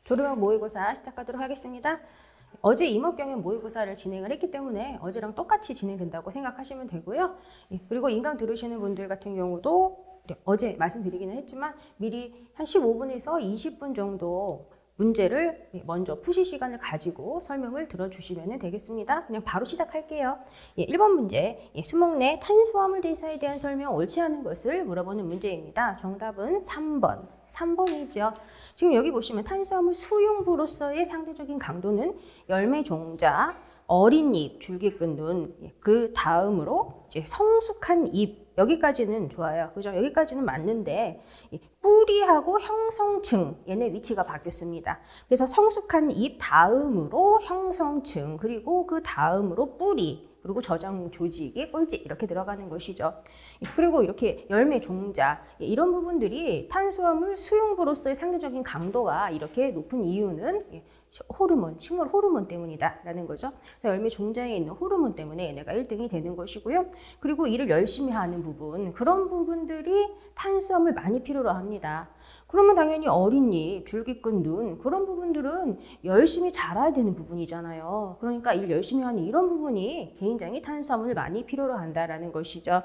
졸업학 모의고사 시작하도록 하겠습니다. 어제 임업경영 모의고사를 진행을 했기 때문에 어제랑 똑같이 진행된다고 생각하시면 되고요. 그리고 인강 들으시는 분들 같은 경우도 어제 말씀드리기는 했지만 미리 한 15분에서 20분 정도 문제를 먼저 푸실 시간을 가지고 설명을 들어주시면 되겠습니다. 그냥 바로 시작할게요. 1번 문제, 수목 내 탄수화물 대사에 대한 설명 옳지 않은 것을 물어보는 문제입니다. 정답은 3번이죠. 지금 여기 보시면 탄수화물 수용부로서의 상대적인 강도는 열매 종자, 어린 잎, 줄기끈, 그 다음으로 이제 성숙한 잎, 여기까지는 좋아요. 그죠? 여기까지는 맞는데 뿌리하고 형성층 얘네 위치가 바뀌었습니다. 그래서 성숙한 잎 다음으로 형성층, 그리고 그 다음으로 뿌리, 그리고 저장 조직이 꼴찌 이렇게 들어가는 것이죠. 그리고 이렇게 열매 종자 이런 부분들이 탄수화물 수용부로서의 상대적인 강도가 이렇게 높은 이유는 호르몬, 식물 호르몬 때문이다라는 거죠. 그래서 열매 종자에 있는 호르몬 때문에 얘네가 1등이 되는 것이고요. 그리고 일을 열심히 하는 부분, 그런 부분들이 탄수화물 많이 필요로 합니다. 그러면 당연히 어린 잎, 줄기끈, 눈 그런 부분들은 열심히 자라야 되는 부분이잖아요. 그러니까 일 열심히 하는 이런 부분이 굉장히 탄수화물을 많이 필요로 한다라는 것이죠.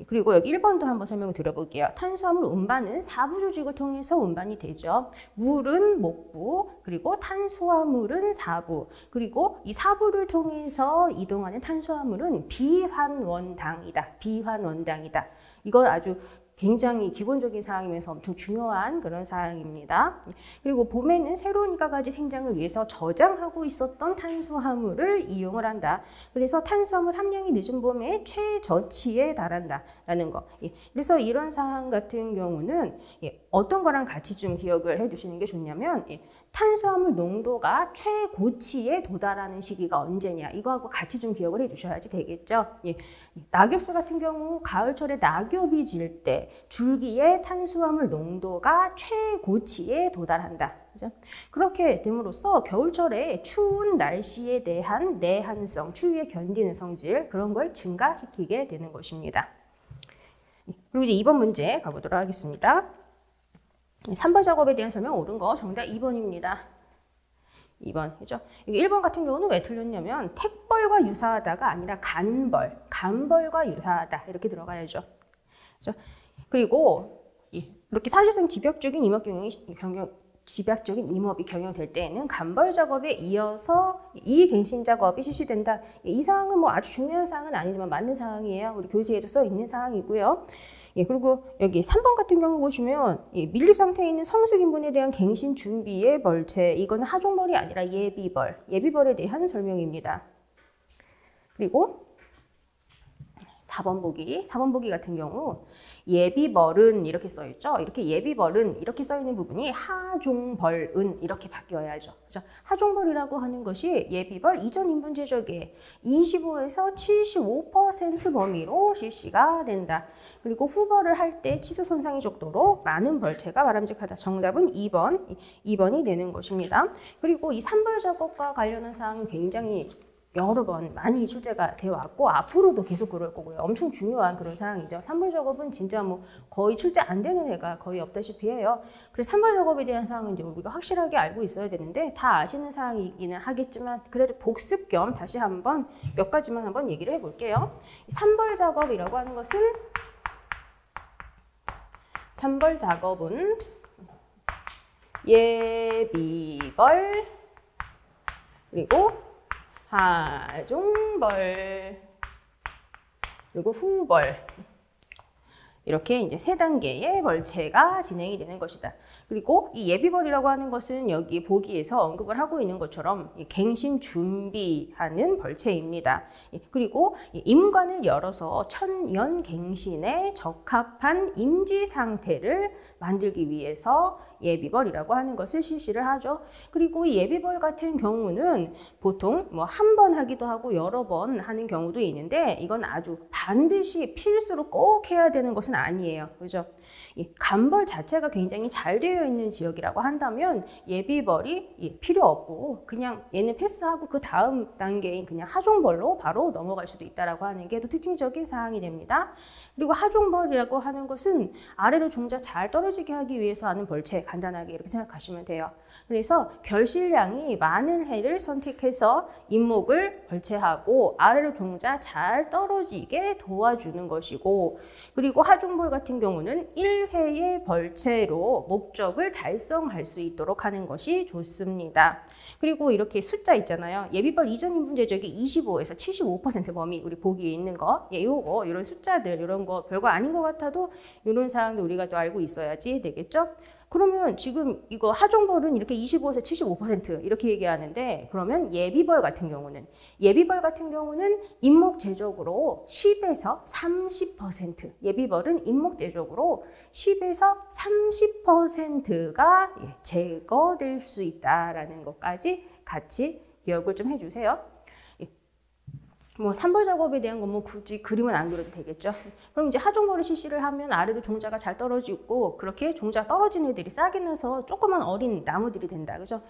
그리고 여기 1번도 한번 설명을 드려볼게요. 탄수화물 운반은 사부 조직을 통해서 운반이 되죠. 물은 목부, 그리고 탄수화물은 사부, 그리고 이 사부를 통해서 이동하는 탄수화물은 비환원당이다. 비환원당이다. 이건 아주 굉장히 기본적인 사항이면서 엄청 중요한 그런 사항입니다. 그리고 봄에는 새로운 이가가지 생장을 위해서 저장하고 있었던 탄수화물을 이용을 한다. 그래서 탄수화물 함량이 늦은 봄에 최저치에 달한다라는 거. 그래서 이런 사항 같은 경우는 어떤 거랑 같이 좀 기억을 해두시는 게 좋냐면 탄수화물 농도가 최고치에 도달하는 시기가 언제냐, 이거하고 같이 좀 기억을 해주셔야지 되겠죠. 낙엽수 같은 경우 가을철에 낙엽이 질 때 줄기의 탄수화물 농도가 최고치에 도달한다. 그죠? 그렇게 됨으로써 겨울철에 추운 날씨에 대한 내한성, 추위에 견디는 성질, 그런 걸 증가시키게 되는 것입니다. 그리고 이제 2번 문제 가보도록 하겠습니다. 3번 작업에 대한 설명 옳은 거 정답 2번입니다. 2번이죠. 이게 1번 같은 경우는 왜 틀렸냐면 택벌과 유사하다가 아니라 간벌과 유사하다 이렇게 들어가야죠. 그렇죠? 그리고 이렇게 사실상 집약적인 임업이 경영될 때에는 간벌 작업에 이어서 이갱신 작업이 실시된다. 이 사항은 뭐 아주 중요한 사항은 아니지만 맞는 사항이에요. 우리 교재에도 써 있는 사항이고요. 그리고 여기 3번 같은 경우 보시면 밀립 상태에 있는 성숙인분에 대한 갱신 준비의 벌채, 이건 하종벌이 아니라 예비벌에 대한 설명입니다. 그리고 4번 보기 같은 경우 예비벌은 이렇게 써있죠. 이렇게 예비벌은 이렇게 써있는 부분이 하종벌은 이렇게 바뀌어야죠. 그렇죠? 하종벌이라고 하는 것이 예비벌 이전 인분 제적의 25에서 75% 범위로 실시가 된다. 그리고 후벌을 할 때 치수 손상이 적도록 많은 벌채가 바람직하다. 정답은 2번이 되는 것입니다. 그리고 이 3벌 작업과 관련한 사항은 굉장히 여러 번 많이 출제가 되어 왔고 앞으로도 계속 그럴 거고요. 엄청 중요한 그런 사항이죠. 3벌 작업은 진짜 뭐 거의 출제 안 되는 애가 거의 없다시피 해요. 그래서 3벌 작업에 대한 사항은 이제 우리가 확실하게 알고 있어야 되는데 다 아시는 사항이기는 하겠지만 그래도 복습 겸 다시 한번 몇 가지만 한번 얘기를 해볼게요. 3벌 작업이라고 하는 것은 3벌 작업은 예비벌 그리고 하종벌 그리고 후벌 이렇게 이제 3단계의 벌채가 진행이 되는 것이다. 그리고 이 예비벌이라고 하는 것은 여기 보기에서 언급을 하고 있는 것처럼 갱신 준비하는 벌채입니다. 그리고 임관을 열어서 천연 갱신에 적합한 임지 상태를 만들기 위해서 예비벌이라고 하는 것을 실시를 하죠. 그리고 이 예비벌 같은 경우는 보통 뭐 한 번 하기도 하고 여러 번 하는 경우도 있는데 이건 아주 반드시 필수로 꼭 해야 되는 것은 아니에요. 그죠? 이 간벌 자체가 굉장히 잘 되어 있는 지역이라고 한다면 예비벌이 필요 없고 그냥 얘는 패스하고 그 다음 단계인 그냥 하종벌로 바로 넘어갈 수도 있다라고 하는 게 또 특징적인 사항이 됩니다. 그리고 하종벌이라고 하는 것은 아래로 종자 잘 떨어지게 하기 위해서 하는 벌채 간단하게 이렇게 생각하시면 돼요. 그래서 결실량이 많은 해를 선택해서 잎목을 벌채하고 아래로 종자 잘 떨어지게 도와주는 것이고, 그리고 하종벌 같은 경우는 1회의 벌채로 목적을 달성할 수 있도록 하는 것이 좋습니다. 그리고 이렇게 숫자 있잖아요. 예비벌 이전 인분 제적이 25에서 75% 범위, 우리 보기에 있는 거, 요거 이런 숫자들, 이런 거 별거 아닌 것 같아도 이런 사항도 우리가 또 알고 있어야지 되겠죠? 그러면 지금 이거 하종벌은 이렇게 25에서 75% 이렇게 얘기하는데, 그러면 예비벌 같은 경우는 잎목 제적으로 10에서 30%, 예비벌은 잎목 제적으로 10에서 30%가 제거될 수 있다라는 것까지 같이 기억을 좀 해주세요. 뭐 산벌 작업에 대한 건 뭐 굳이 그림은 안 그려도 되겠죠. 그럼 이제 하종벌을 실시를 하면 아래로 종자가 잘 떨어지고, 그렇게 종자 떨어진 애들이 싹이 나서 조그만 어린 나무들이 된다, 그죠?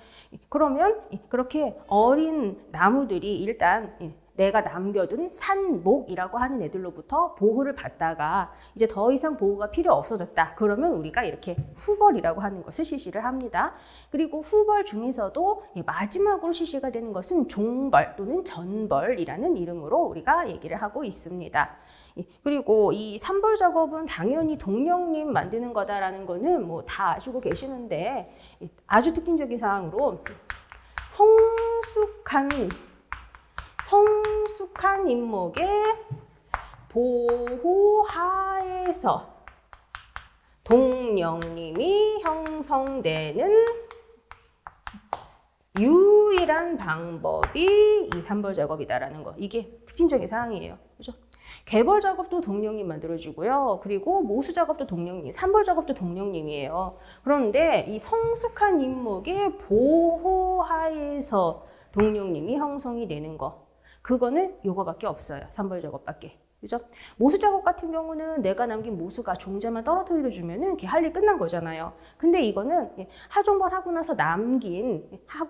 그러면 그렇게 어린 나무들이 일단 내가 남겨둔 산목이라고 하는 애들로부터 보호를 받다가 이제 더 이상 보호가 필요 없어졌다. 그러면 우리가 이렇게 후벌이라고 하는 것을 실시를 합니다. 그리고 후벌 중에서도 마지막으로 실시가 되는 것은 종벌 또는 전벌이라는 이름으로 우리가 얘기를 하고 있습니다. 그리고 이 산벌 작업은 당연히 동령님 만드는 거다라는 거는 뭐 다 아시고 계시는데, 아주 특징적인 사항으로 성숙한 잎목의 보호하에서 동령님이 형성되는 유일한 방법이 이 산벌 작업이다라는 거. 이게 특징적인 사항이에요. 그죠? 개벌 작업도 동령님 만들어주고요. 그리고 모수 작업도 동령님, 산벌 작업도 동령님이에요. 그런데 이 성숙한 잎목의 보호하에서 동령님이 형성이 되는 거, 그거는 요거밖에 없어요. 산벌 작업밖에. 그죠? 모수 작업 같은 경우는 내가 남긴 모수가 종자만 떨어뜨려 주면은 할 일 끝난 거잖아요. 근데 이거는 하종벌 하고 나서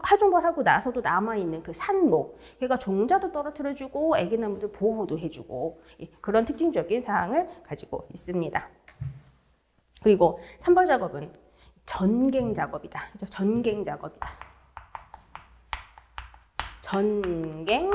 하종벌 하고 나서도 남아있는 그 산목, 걔가 종자도 떨어뜨려 주고 애기나무도 보호도 해주고, 그런 특징적인 사항을 가지고 있습니다. 그리고 산벌 작업은 전갱 작업이다. 그죠? 전갱 작업이다. 전갱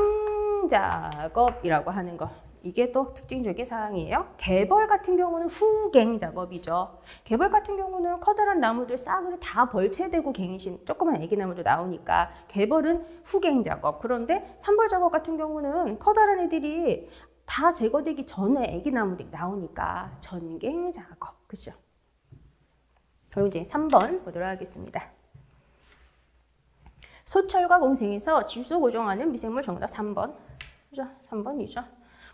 작업이라고 하는 거, 이게 또 특징적인 사항이에요. 개벌 같은 경우는 후갱 작업이죠. 개벌 같은 경우는 커다란 나무들 싹을 다 벌채되고 갱신, 조그만 애기 나무도 나오니까 개벌은 후갱 작업. 그런데 산벌 작업 같은 경우는 커다란 애들이 다 제거되기 전에 애기 나무들이 나오니까 전갱 작업. 그죠? 그럼 이제 3번 보도록 하겠습니다. 소철과 공생에서 질소 고정하는 미생물 정답 3번. 그죠? 3번이죠.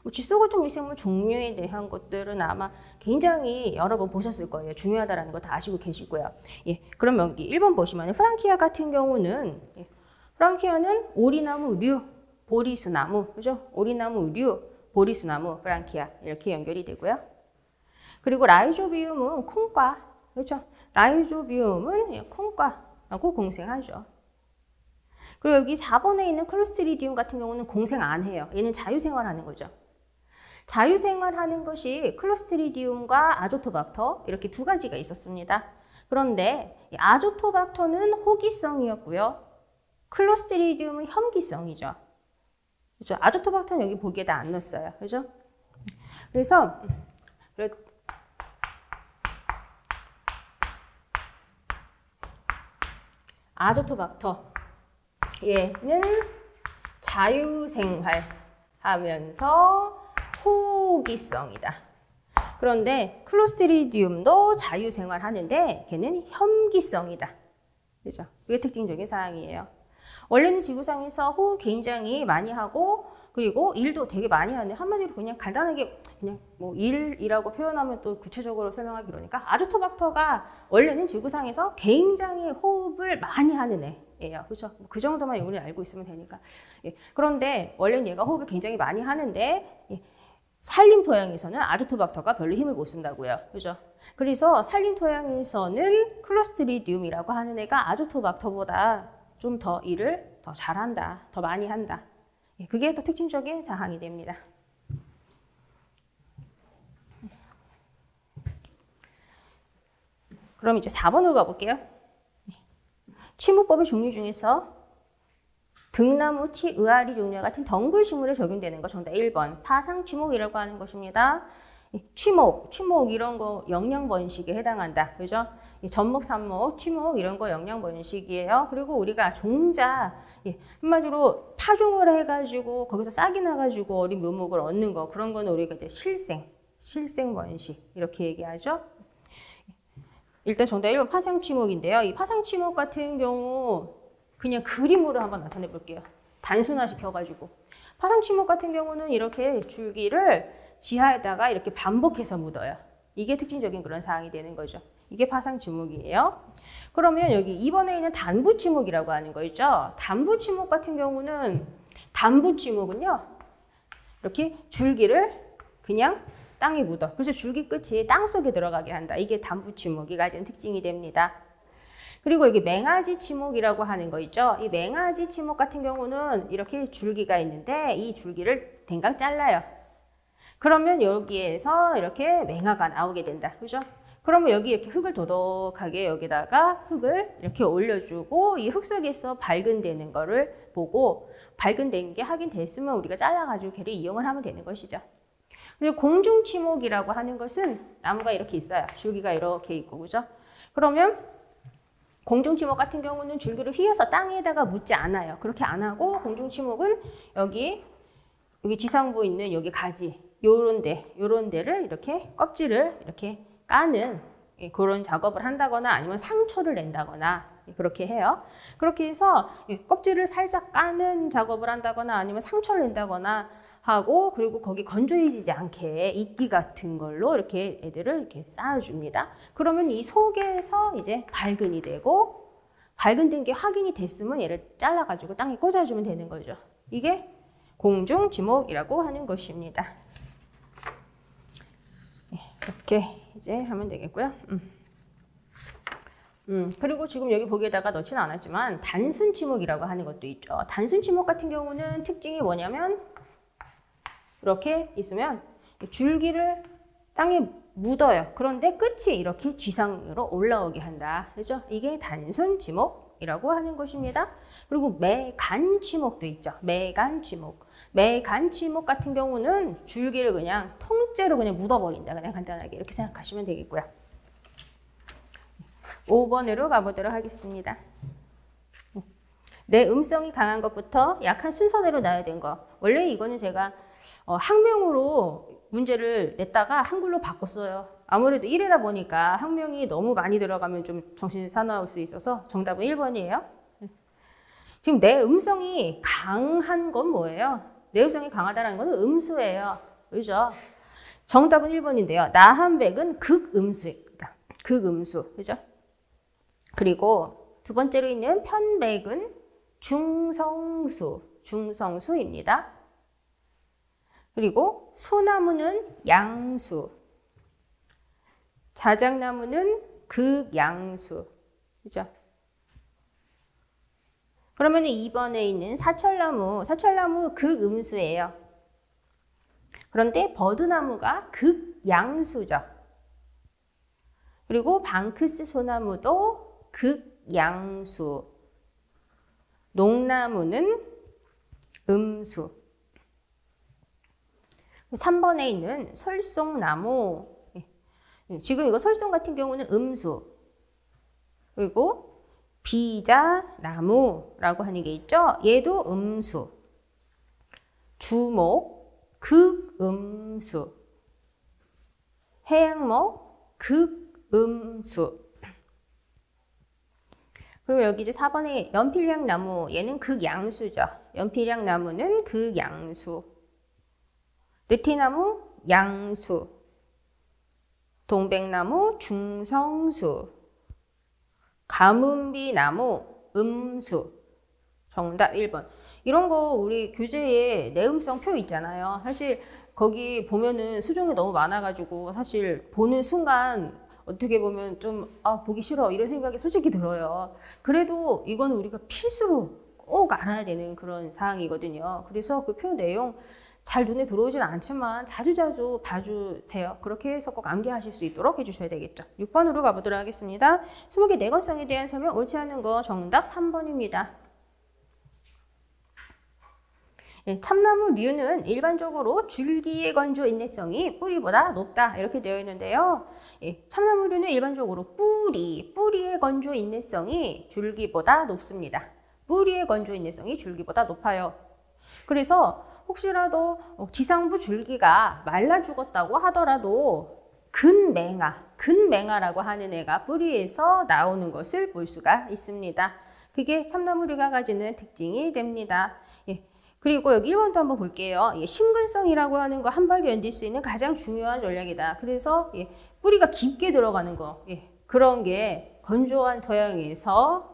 뭐 질소 고정 미생물 종류에 대한 것들은 아마 굉장히 여러 번 보셨을 거예요. 중요하다라는 거 다 아시고 계시고요. 그럼 여기 1번 보시면 프랑키아 같은 경우는, 프랑키아는 오리나무류, 보리수나무, 그죠? 오리나무류, 보리수나무, 프랑키아 이렇게 연결이 되고요. 그리고 라이조비움은 콩과, 그렇죠? 라이조비움은 콩과라고 공생하죠. 그리고 여기 4번에 있는 클로스트리디움 같은 경우는 공생 안 해요. 얘는 자유생활하는 거죠. 자유생활하는 것이 클로스트리디움과 아조토박터 이렇게 두 가지가 있었습니다. 그런데 아조토박터는 호기성이었고요. 클로스트리디움은 혐기성이죠. 그렇죠? 아조토박터는 여기 보기에다 안 넣었어요. 그죠? 그래서 아조토박터 얘는 자유생활하면서 호기성이다. 그런데 클로스트리디움도 자유생활하는데 걔는 혐기성이다. 그죠? 이게 특징적인 사항이에요. 원래는 지구상에서 호흡 굉장히 많이 하고, 그리고 일도 되게 많이 하는, 한마디로 그냥 간단하게 그냥 뭐 일이라고 표현하면 또 구체적으로 설명하기 그러니까, 아조토박터가 원래는 지구상에서 굉장히 호흡을 많이 하는 애예요. 그렇죠? 그 정도만 우리는 알고 있으면 되니까. 그런데 원래는 얘가 호흡을 굉장히 많이 하는데, 산림 토양에서는 아조토박터가 별로 힘을 못 쓴다고요. 그죠? 그래서 산림 토양에서는 클로스트리디움이라고 하는 애가 아조토박터보다 좀 더 일을 더 잘한다, 더 많이 한다. 그게 또 특징적인 사항이 됩니다. 그럼 이제 4번으로 가볼게요. 치무법의 종류 중에서 등나무, 치, 의아리 종류와 같은 덩굴식물에 적용되는 거 정답 1번 파상취목이라고 하는 것입니다. 취목 이런 거 영양번식에 해당한다. 그죠? 전목, 삽목, 취목 이런 거 영양번식이에요. 그리고 우리가 종자, 한마디로 파종을 해가지고 거기서 싹이 나가지고 어린 묘목을 얻는 거 그런 거는 우리가 이제 실생번식 이렇게 얘기하죠. 일단 정답 1번 파상취목인데요. 이 파상취목 같은 경우 그냥 그림으로 한번 나타내 볼게요. 단순화시켜가지고. 파상취목 같은 경우는 이렇게 줄기를 지하에다가 이렇게 반복해서 묻어요. 이게 특징적인 그런 사항이 되는 거죠. 이게 파상취목이에요. 그러면 여기 2번에 있는 단부취목이라고 하는 거 있죠. 단부취목 같은 경우는 단부취목은요. 이렇게 줄기를 그냥 땅에 묻어. 그래서 줄기 끝이 땅속에 들어가게 한다. 이게 단부취목이 가지는 특징이 됩니다. 그리고 여기 맹아지 치목이라고 하는 거 있죠. 이 맹아지 치목 같은 경우는 이렇게 줄기가 있는데 이 줄기를 댕강 잘라요. 그러면 여기에서 이렇게 맹아가 나오게 된다. 그죠? 그러면 여기 이렇게 흙을 도덕하게 여기다가 흙을 이렇게 올려주고 이 흙 속에서 발근되는 거를 보고 발근된 게 확인됐으면 우리가 잘라가지고 걔를 이용을 하면 되는 것이죠. 그리고 공중치목이라고 하는 것은 나무가 이렇게 있어요. 줄기가 이렇게 있고, 그죠? 그러면 공중치목 같은 경우는 줄기를 휘어서 땅에다가 묻지 않아요. 그렇게 안 하고 공중치목은 여기 지상부에 있는 여기 가지 요런 데를 이렇게 껍질을 이렇게 까는 그런 작업을 한다거나 아니면 상초를 낸다거나 그렇게 해요. 그렇게 해서 껍질을 살짝 까는 작업을 한다거나 아니면 상초를 낸다거나 하고 그리고 거기 건조해지지 않게 이끼 같은 걸로 이렇게 애들을 이렇게 쌓아줍니다. 그러면 이 속에서 이제 발근이 되고 발근된 게 확인이 됐으면 얘를 잘라가지고 땅에 꽂아주면 되는 거죠. 이게 공중지목이라고 하는 것입니다. 이렇게 이제 하면 되겠고요. 그리고 지금 여기 보기에다가 넣지는 않았지만 단순지목이라고 하는 것도 있죠. 단순지목 같은 경우는 특징이 뭐냐면 이렇게 있으면 줄기를 땅에 묻어요. 그런데 끝이 이렇게 지상으로 올라오게 한다. 그죠? 이게 단순지목이라고 하는 것입니다. 그리고 매간지목도 있죠. 매간지목. 매간지목 같은 경우는 줄기를 그냥 통째로 그냥 묻어버린다. 그냥 간단하게 이렇게 생각하시면 되겠고요. 5번으로 가보도록 하겠습니다. 내 음성이 강한 것부터 약한 순서대로 나야 된 거. 원래 이거는 제가 학명으로 문제를 냈다가 한글로 바꿨어요. 아무래도 1이다 보니까 학명이 너무 많이 들어가면 좀 정신이 사나울 수 있어서 정답은 1번이에요. 지금 내 음성이 강한 건 뭐예요? 내 음성이 강하다는 건 음수예요. 그죠? 정답은 1번인데요. 나한백은 극음수입니다. 극음수. 그죠? 그리고 두 번째로 있는 편백은 중성수입니다. 그리고 소나무는 양수, 자작나무는 극양수. 그죠? 그러면 2번에 있는 사철나무 극음수예요. 그런데 버드나무가 극양수죠. 그리고 방크스 소나무도 극양수. 농나무는 음수. 3번에 있는 설송나무. 지금 이거 설송 같은 경우는 음수. 그리고 비자나무라고 하는 게 있죠. 얘도 음수. 주목, 극음수. 해양목, 극음수. 그리고 여기 이제 4번에 연필향나무, 얘는 극양수죠. 연필향나무는 극양수. 느티나무, 양수. 동백나무, 중성수. 가문비나무, 음수. 정답 1번. 이런 거 우리 교재에 내음성 표 있잖아요. 사실 거기 보면은 수종이 너무 많아가지고 사실 보는 순간 어떻게 보면 좀 보기 싫어 이런 생각이 솔직히 들어요. 그래도 이건 우리가 필수로 꼭 알아야 되는 그런 사항이거든요. 그래서 그 표 내용 잘 눈에 들어오지는 않지만 자주자주 봐주세요. 그렇게 해서 꼭 암기하실 수 있도록 해주셔야 되겠죠. 6번으로 가보도록 하겠습니다. 수목의 내건성에 대한 설명 옳지 않은 거 정답 3번입니다. 예, 참나무류는 일반적으로 줄기의 건조 인내성이 뿌리보다 높다 이렇게 되어 있는데요. 예, 참나무류는 일반적으로 뿌리의 건조 인내성이 줄기보다 높습니다. 뿌리의 건조 인내성이 줄기보다 높아요. 그래서 혹시라도 지상부 줄기가 말라 죽었다고 하더라도 근맹아라고 하는 애가 뿌리에서 나오는 것을 볼 수가 있습니다. 그게 참나무류가 가지는 특징이 됩니다. 예. 그리고 여기 1번도 한번 볼게요. 예, 심근성이라고 하는 거 한 발로 견딜 수 있는 가장 중요한 전략이다. 그래서 예, 뿌리가 깊게 들어가는 거 그런 게 건조한 토양에서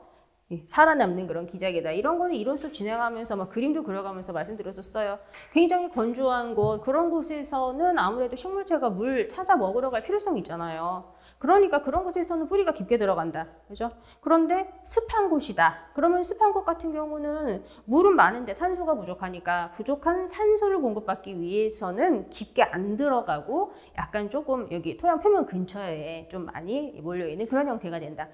살아남는 그런 기작이다. 이런 거는 이론 수업 진행하면서 막 그림도 그려가면서 말씀드렸었어요. 굉장히 건조한 곳, 그런 곳에서는 아무래도 식물체가 물 찾아 먹으러 갈 필요성이 있잖아요. 그러니까 그런 곳에서는 뿌리가 깊게 들어간다. 그죠? 그런데 습한 곳이다. 그러면 습한 곳 같은 경우는 물은 많은데 산소가 부족하니까 부족한 산소를 공급받기 위해서는 깊게 안 들어가고 약간 조금 여기 토양 표면 근처에 좀 많이 몰려있는 그런 형태가 된다.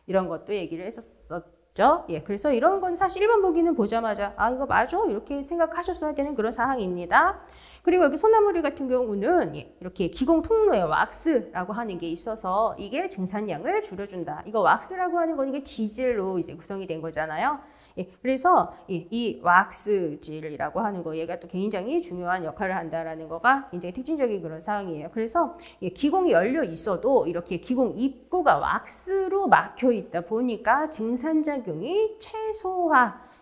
이런 것도 얘기를 했었었죠. 예, 그래서 이런 건 사실 1번 보기는 보자마자 아 이거 맞아? 이렇게 생각하셨어야 되는 그런 사항입니다. 그리고 여기 소나무류 같은 경우는 이렇게 기공 통로에 왁스라고 하는 게 있어서 이게 증산량을 줄여준다. 이거 왁스라고 하는 건 이게 지질로 이제 구성이 된 거잖아요. 예, 그래서 이 왁스질이라고 하는 거 얘가 또 굉장히 중요한 역할을 한다라는 거가 굉장히 특징적인 그런 사항이에요. 그래서 기공이 열려 있어도 이렇게 기공 입구가 왁스로 막혀 있다 보니까 증산작용이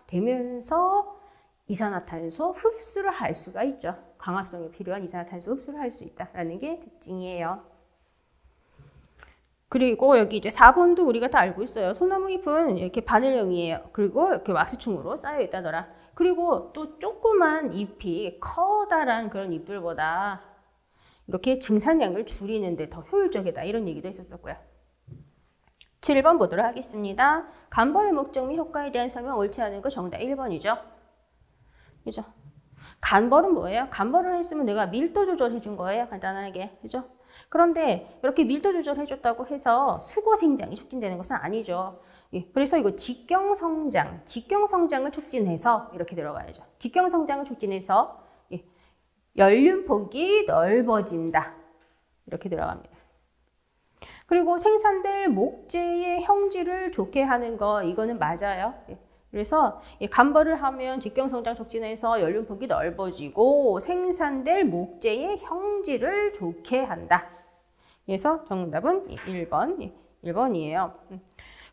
최소화되면서 이산화탄소 흡수를 할 수가 있죠. 광합성이 필요한 이산화탄소 흡수를 할 수 있다라는 게 특징이에요. 그리고 여기 이제 4번도 우리가 다 알고 있어요. 소나무 잎은 이렇게 바늘형이에요. 그리고 이렇게 왁스충으로 쌓여 있다더라. 그리고 또 조그만 잎이 커다란 그런 잎들보다 이렇게 증산량을 줄이는데 더 효율적이다. 이런 얘기도 했었고요. 7번 보도록 하겠습니다. 간벌의 목적 및 효과에 대한 설명 옳지 않은 거 정답 1번이죠. 그죠? 간벌은 뭐예요? 간벌을 했으면 내가 밀도 조절해 준 거예요. 간단하게. 그죠? 그런데 이렇게 밀도 조절해줬다고 해서 수거 생장이 촉진되는 것은 아니죠. 예, 그래서 이거 직경성장을 촉진해서 이렇게 들어가야죠. 직경성장을 촉진해서 연륜폭이 넓어진다. 이렇게 들어갑니다. 그리고 생산될 목재의 형질을 좋게 하는 거 이거는 맞아요. 예. 그래서 간벌을 하면 직경성장 촉진해서 연륜폭이 넓어지고 생산될 목재의 형질을 좋게 한다. 그래서 정답은 1번이에요.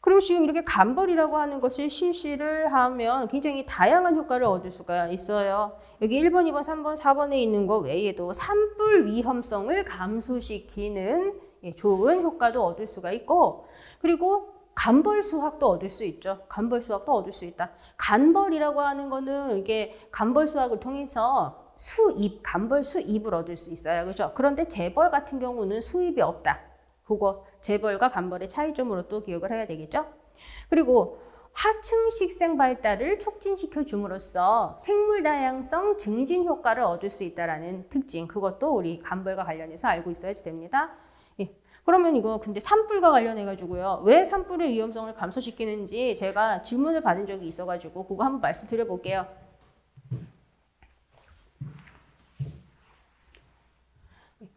그리고 지금 이렇게 간벌이라고 하는 것을 실시를 하면 굉장히 다양한 효과를 얻을 수가 있어요. 여기 1번, 2번, 3번, 4번에 있는 거 외에도 산불 위험성을 감소시키는 좋은 효과도 얻을 수가 있고, 그리고 간벌 수확도 얻을 수 있죠. 간벌 수확도 얻을 수 있다. 간벌이라고 하는 거는 이게 간벌 수확을 통해서 간벌 수입을 얻을 수 있어요. 그렇죠? 그런데 재벌 같은 경우는 수입이 없다. 그거 재벌과 간벌의 차이점으로 또 기억을 해야 되겠죠? 그리고 하층 식생 발달을 촉진시켜 줌으로써 생물 다양성 증진 효과를 얻을 수 있다라는 특징. 그것도 우리 간벌과 관련해서 알고 있어야 됩니다. 예. 그러면 이거 근데 산불과 관련해 가지고요. 왜 산불의 위험성을 감소시키는지 제가 질문을 받은 적이 있어 가지고 그거 한번 말씀드려 볼게요.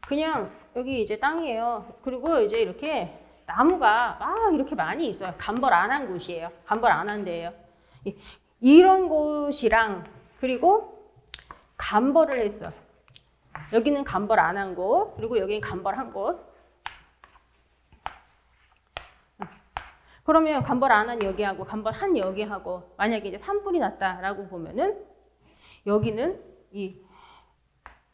그냥 여기 이제 땅이에요. 그리고 이제 이렇게 나무가 막 이렇게 많이 있어요. 간벌 안 한 곳이에요. 간벌 안 한 데예요. 이런 곳이랑 그리고 간벌을 했어요. 여기는 간벌 안 한 곳, 그리고 여기는 간벌 한 곳. 그러면 간벌 안 한 여기하고 간벌 한 여기하고 만약에 이제 산불이 났다라고 보면은 여기는 이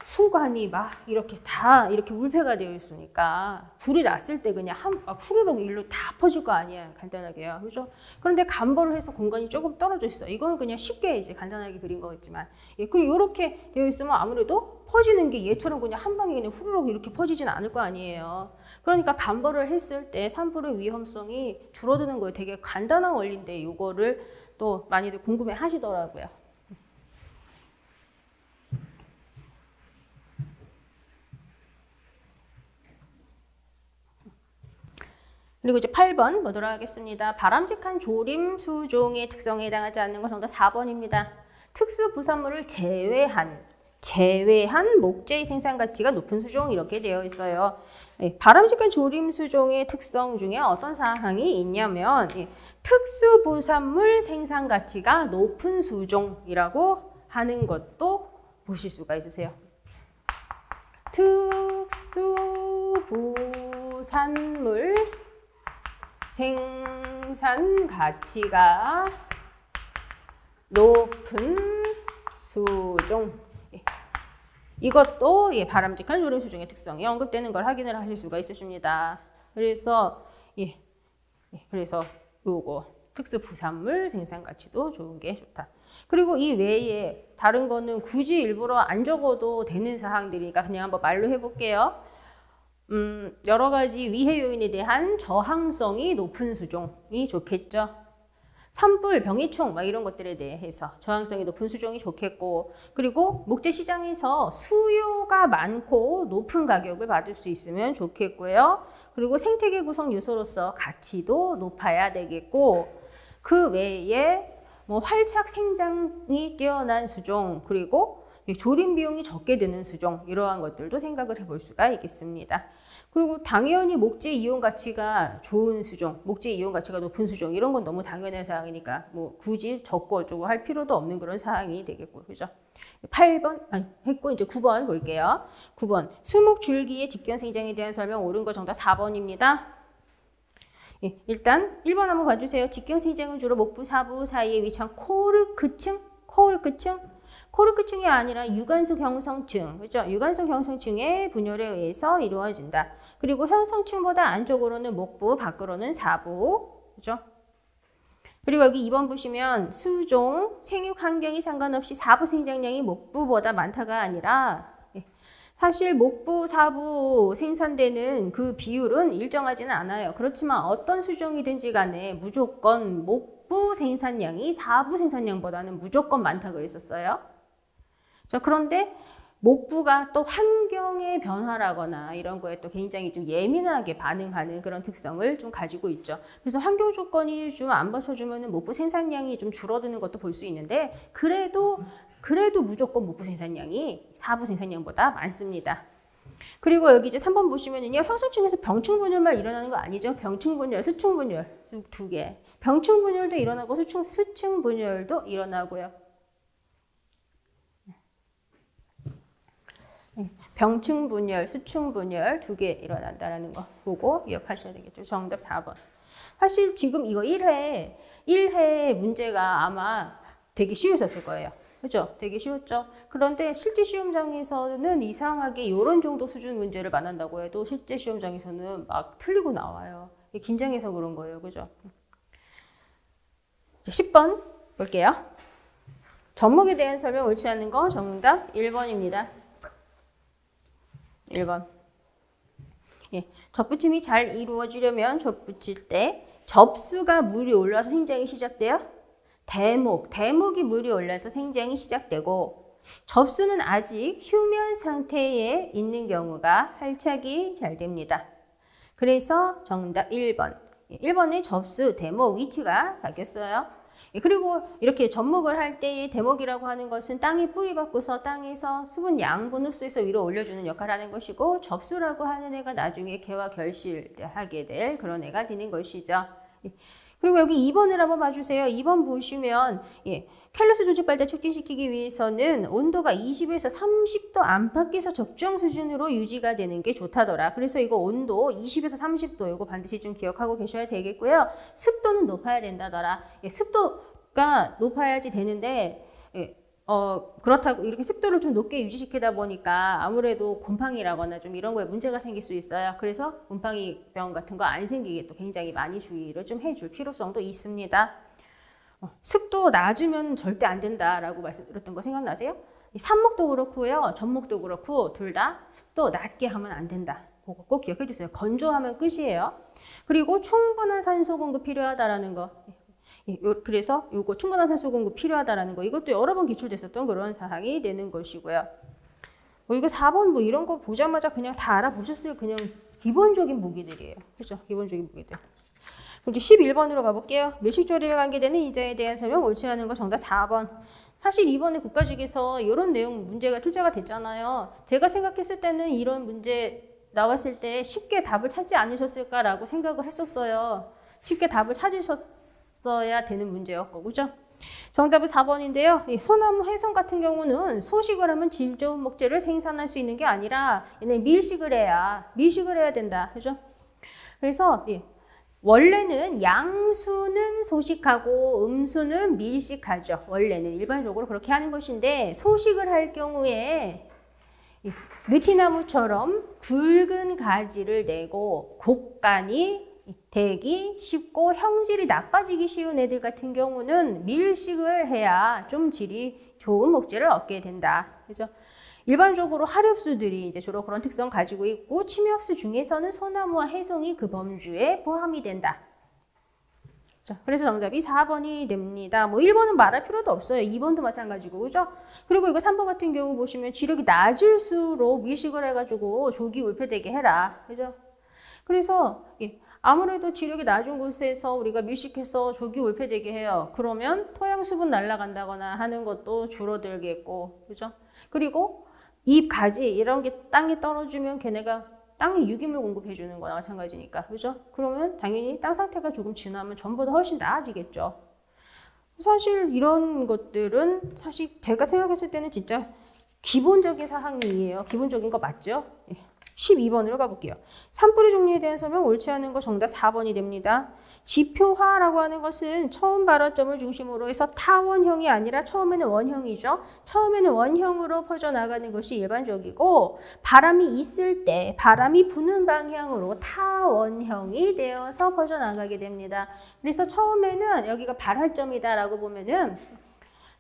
수관이 막 이렇게 다 이렇게 울패가 되어 있으니까 불이 났을 때 그냥 후루룩 일로 다 퍼질 거 아니에요. 간단하게요. 그죠? 그런데 간벌을 해서 공간이 조금 떨어져 있어. 이거는 그냥 쉽게 이제 간단하게 그린 거겠지만. 그리고 이렇게 되어 있으면 아무래도 퍼지는 게 얘처럼 그냥 한 방에 그냥 후루룩 이렇게 퍼지진 않을 거 아니에요. 그러니까 간벌을 했을 때 산불의 위험성이 줄어드는 거예요. 되게 간단한 원리인데 이거를 또 많이들 궁금해 하시더라고요. 그리고 이제 8번 보도록 하겠습니다. 바람직한 조림 수종의 특성에 해당하지 않는 건 정답 4번입니다. 특수 부산물을 제외한 목재의 생산 가치가 높은 수종 이렇게 되어 있어요. 바람직한 조림 수종의 특성 중에 어떤 사항이 있냐면 특수 부산물 생산 가치가 높은 수종이라고 하는 것도 보실 수가 있으세요. 특수 부산물 생산 가치가 높은 수종. 이것도 바람직한 조림 수종의 특성이 언급되는 걸 확인을 하실 수가 있으십니다. 그래서 그래서 요거 특수 부산물 생산 가치도 좋은 게 좋다. 그리고 이 외에 다른 거는 굳이 일부러 안 적어도 되는 사항들이니까 그냥 한번 말로 해볼게요. 여러 가지 위해 요인에 대한 저항성이 높은 수종이 좋겠죠. 산불, 병해충 막 이런 것들에 대해서 저항성이 높은 수종이 좋겠고, 그리고 목재 시장에서 수요가 많고 높은 가격을 받을 수 있으면 좋겠고요. 그리고 생태계 구성 요소로서 가치도 높아야 되겠고, 그 외에 뭐 활착 생장이 뛰어난 수종, 그리고 조림 비용이 적게 드는 수종, 이러한 것들도 생각을 해볼 수가 있겠습니다. 그리고 당연히 목재 이용 가치가 좋은 수종, 목재 이용 가치가 높은 수종, 이런 건 너무 당연한 사항이니까 뭐 굳이 적어주고 할 필요도 없는 그런 사항이 되겠고, 그죠? 8번 했고 이제 9번 볼게요. 9번 수목 줄기의 직견 생장에 대한 설명 옳은 거 정답 4번입니다. 일단 1번 한번 봐주세요. 직경 생장은 주로 목부, 사부 사이에 위치한 코르크층, 코르크층이 아니라 유관소 형성층, 그렇죠? 유관소 형성층의 분열에 의해서 이루어진다. 그리고 형성층보다 안쪽으로는 목부, 밖으로는 사부, 그렇죠? 그리고 여기 2번 보시면 수종, 생육 환경이 상관없이 사부 생장량이 목부보다 많다가 아니라 사실 목부, 사부 생산되는 그 비율은 일정하지는 않아요. 그렇지만 어떤 수종이든지 간에 무조건 목부 생산량이 사부 생산량보다는 무조건 많다고 그랬었어요. 자, 그런데 목부가 또 환경의 변화라거나 이런 거에 또 굉장히 좀 예민하게 반응하는 그런 특성을 좀 가지고 있죠. 그래서 환경 조건이 좀 안 받쳐주면 목부 생산량이 좀 줄어드는 것도 볼 수 있는데, 그래도 무조건 목부 생산량이 사부 생산량보다 많습니다. 그리고 여기 이제 3번 보시면은요, 형성층에서 병충 분열만 일어나는 거 아니죠? 병충 분열, 수충 분열 두 개. 병충 분열도 일어나고 수충 분열도 일어나고요. 병충 분열, 수충 분열 두 개 일어난다라는 거 보고 기억하셔야 되겠죠. 정답 4번. 사실 지금 이거 1회 문제가 아마 되게 쉬우셨을 거예요. 그죠? 되게 쉬웠죠? 그런데 실제 시험장에서는 이상하게 이런 정도 수준 문제를 만난다고 해도 실제 시험장에서는 막 틀리고 나와요. 긴장해서 그런 거예요. 그죠? 10번 볼게요. 접목에 대한 설명 옳지 않은 거 정답 1번입니다. 1번. 접붙임이 잘 이루어지려면 접붙일 때 접수가 물이 올라서 생장이 시작돼요. 대목이 물이 올라서 생장이 시작되고, 접수는 아직 휴면 상태에 있는 경우가 활착이 잘 됩니다. 그래서 정답 1번. 1번의 접수, 대목 위치가 바뀌었어요. 그리고 이렇게 접목을 할 때의 대목이라고 하는 것은 땅에 뿌리 박고서 땅에서 수분 양분 흡수해서 위로 올려주는 역할을 하는 것이고, 접수라고 하는 애가 나중에 개와 결실하게 될 그런 애가 되는 것이죠. 그리고 여기 2번을 한번 봐주세요. 2번 보시면 캘러스 조직 발달 촉진시키기 위해서는 온도가 20에서 30도 안팎에서 적정 수준으로 유지가 되는 게 좋다더라. 그래서 이거 온도 20에서 30도 이거 반드시 좀 기억하고 계셔야 되겠고요. 습도는 높아야 된다더라. 습도가 높아야지 되는데 그렇다고 이렇게 습도를 좀 높게 유지시키다 보니까 아무래도 곰팡이라거나 좀 이런 거에 문제가 생길 수 있어요. 그래서 곰팡이병 같은 거 안 생기게 또 굉장히 많이 주의를 좀 해줄 필요성도 있습니다. 습도 낮으면 절대 안 된다라고 말씀드렸던 거 생각나세요? 삽목도 그렇고요, 전목도 그렇고 둘 다 습도 낮게 하면 안 된다. 그거 꼭 기억해 주세요. 건조하면 끝이에요. 그리고 충분한 산소 공급 필요하다라는 거. 그래서 요거 충분한 산소 공급 필요하다라는 거, 이것도 여러 번 기출됐었던 그런 사항이 되는 것이고요. 이거 4번 뭐 이런 거 보자마자 그냥 다 알아보셨을 그냥 기본적인 무기들이에요. 그죠? 기본적인 무기들. 그럼 이제 11번으로 가볼게요. 밀식조립에 관계되는 이자에 대한 설명 옳지 않은 거 정답 4번. 사실 이번에 국가직에서 이런 내용 문제가 출제가 됐잖아요. 제가 생각했을 때는 이런 문제 나왔을 때 쉽게 답을 찾지 않으셨을까라고 생각을 했었어요. 쉽게 답을 찾으셨어야 되는 문제였고, 그죠? 정답은 4번인데요. 소나무 해성 같은 경우는 소식을 하면 질 좋은 목재를 생산할 수 있는 게 아니라 얘네 밀식을 해야 된다. 그죠? 그래서 원래는 양수는 소식하고 음수는 밀식하죠. 원래는 일반적으로 그렇게 하는 것인데 소식을 할 경우에 느티나무처럼 굵은 가지를 내고 곡간이 되기 쉽고 형질이 나빠지기 쉬운 애들 같은 경우는 밀식을 해야 좀 질이 좋은 목재를 얻게 된다. 그죠? 일반적으로 하렵수들이 이제 주로 그런 특성 가지고 있고 침엽수 중에서는 소나무와 해송이 그 범주에 포함이 된다. 자, 그래서 정답이 4번이 됩니다. 뭐 1번은 말할 필요도 없어요. 2번도 마찬가지고, 그죠? 그리고 이거 3번 같은 경우 보시면 지력이 낮을수록 밀식을 해가지고 조기 울패되게 해라. 그죠? 그래서 아무래도 지력이 낮은 곳에서 우리가 밀식해서 조기 울패되게 해요. 그러면 토양 수분 날아간다거나 하는 것도 줄어들겠고, 그죠? 그리고 잎, 가지 이런 게 땅에 떨어지면 걔네가 땅에 유기물 공급해 주는 거나 마찬가지니까, 그죠? 그러면 당연히 땅 상태가 조금 진하면 전보다 훨씬 나아지겠죠. 사실 이런 것들은 사실 제가 생각했을 때는 진짜 기본적인 사항이에요. 기본적인 거 맞죠? 12번으로 가볼게요. 산뿌리 종류에 대한 설명 옳지 않은 거 정답 4번이 됩니다. 지표화라고 하는 것은 처음 발화점을 중심으로 해서 타원형이 아니라 처음에는 원형이죠. 처음에는 원형으로 퍼져나가는 것이 일반적이고 바람이 있을 때 바람이 부는 방향으로 타원형이 되어서 퍼져나가게 됩니다. 그래서 처음에는 여기가 발화점이다라고 보면은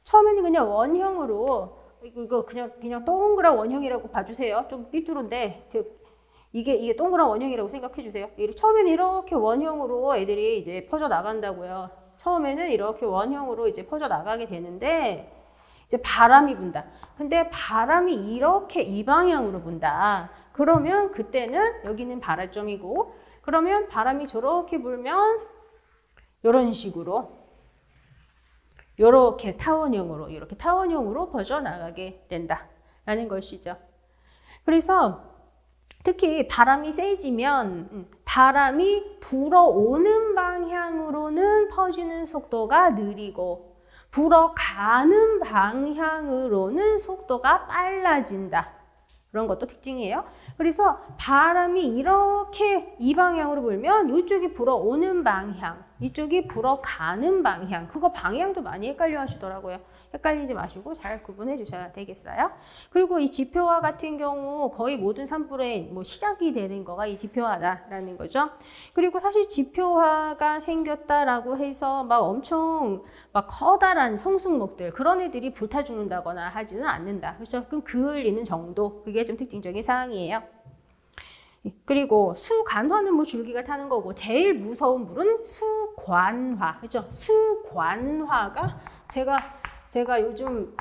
처음에는 그냥 원형으로 이거 그냥 동그란 원형이라고 봐주세요. 좀 삐뚤은데 이게 동그란 원형이라고 생각해 주세요. 처음에는 이렇게 원형으로 애들이 이제 퍼져 나간다고요. 처음에는 이렇게 원형으로 이제 퍼져 나가게 되는데 이제 바람이 분다. 근데 바람이 이렇게 이 방향으로 분다. 그러면 그때는 여기는 발화점이고 그러면 바람이 저렇게 불면 이런 식으로 이렇게 타원형으로 퍼져나가게 된다라는 것이죠. 그래서 특히 바람이 세지면 바람이 불어오는 방향으로는 퍼지는 속도가 느리고 불어가는 방향으로는 속도가 빨라진다. 그런 것도 특징이에요. 그래서 바람이 이렇게 이 방향으로 불면 이쪽이 불어오는 방향, 이쪽이 불어가는 방향, 그거 방향도 많이 헷갈려 하시더라고요. 헷갈리지 마시고 잘 구분해 주셔야 되겠어요. 그리고 이 지표화 같은 경우 거의 모든 산불의 시작이 되는 거가 이 지표화다라는 거죠. 그리고 사실 지표화가 생겼다라고 해서 엄청 커다란 성숙목들 그런 애들이 불타 죽는다거나 하지는 않는다. 그렇죠? 그럼 그을리는 정도 그게 좀 특징적인 사항이에요. 그리고 수간화는 줄기가 타는 거고 제일 무서운 물은 수관화. 그렇죠? 수관화가 제가 요즘